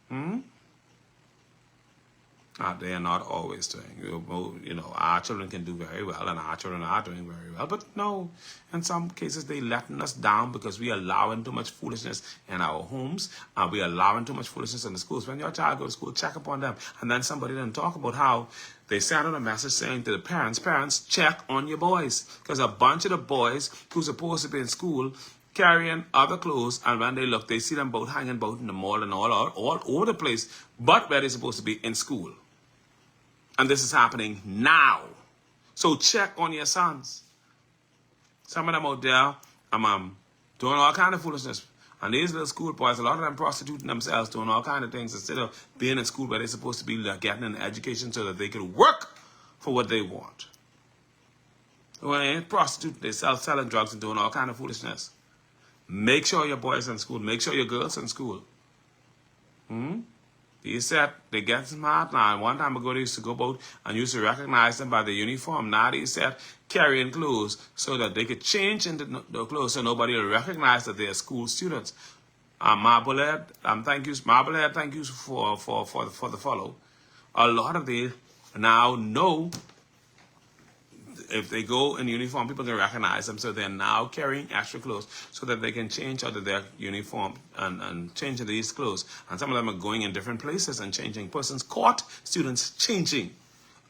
Hmm? They are not always doing. Our children can do very well, and our children are doing very well. But no, in some cases, they letting us down because we allowing too much foolishness in our homes. We allowing too much foolishness in the schools. When your child goes to school, check upon them. And then somebody didn't talk about how they sent out a message saying to the parents, check on your boys. Because a bunch of the boys who's supposed to be in school carrying other clothes, and when they look, they see them both hanging both in the mall and all over the place, but where they're supposed to be in school. And this is happening now. So check on your sons. Some of them out there, doing all kind of foolishness. And these little school boys, a lot of them prostituting themselves, doing all kind of things instead of being in school where they're supposed to be getting an education so that they could work for what they want. When they ain't prostituting, they selling drugs and doing all kind of foolishness. Make sure your boys in school. Make sure your girls in school. He said they get smart now. One time ago, they used to go out and used to recognize them by the uniform. Now they said carrying clothes so that they could change into the clothes so nobody will recognize that they are school students. Marblehead, thank you, Marblehead, thank you for the follow. A lot of they now know if they go in uniform, people can recognize them, so they're now carrying extra clothes so that they can change out of their uniform and change into these clothes. And some of them are going in different places and changing. Persons caught students changing,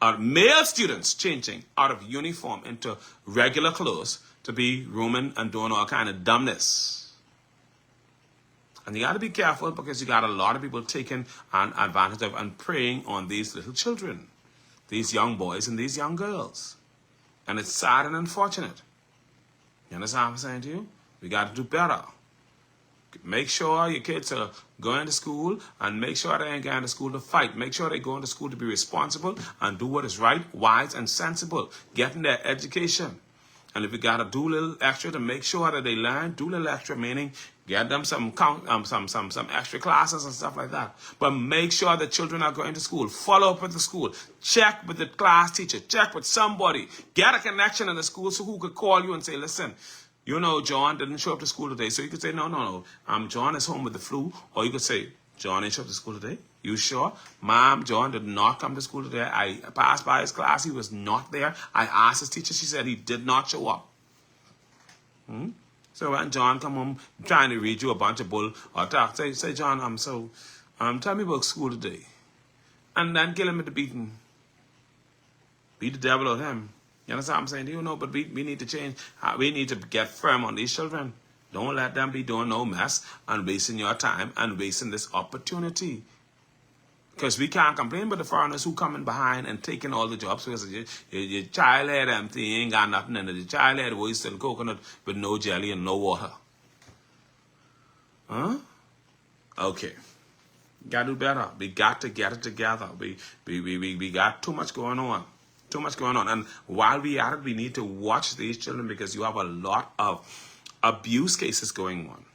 or male students changing out of uniform into regular clothes to be roaming and doing all kind of dumbness. And you got to be careful because you got a lot of people taking advantage of and preying on these little children, these young boys and these young girls. And it's sad and unfortunate. You understand what I'm saying to you? We got to do better. Make sure your kids are going to school, and make sure they ain't going to school to fight. Make sure they go into school to be responsible and do what is right, wise, and sensible. Getting their education. And if you got to do a little extra to make sure that they learn, do a little extra, meaning get them some extra classes and stuff like that. But make sure the children are going to school. Follow up with the school. Check with the class teacher. Check with somebody. Get a connection in the school so who could call you and say, listen, John didn't show up to school today. So you could say, no. John is home with the flu. Or you could say, John didn't show up to school today. You sure? Mom, John did not come to school today. I passed by his class. He was not there. I asked his teacher. She said he did not show up. So when John come home trying to read you a bunch of bull or talk, say John, tell me about school today. And then kill him with the beating. Beat the devil out of him. You understand what I'm saying? But we need to change. We need to get firm on these children. Don't let them be doing no mess and wasting your time and wasting this opportunity. Because we can't complain about the foreigners who coming behind and taking all the jobs because your child had empty, ain't got nothing in it. Your child had oyster and coconut with no jelly and no water. Huh? Okay. Gotta do better. We got to get it together. We got too much going on. Too much going on. And while we at it, we need to watch these children because you have a lot of abuse cases going on.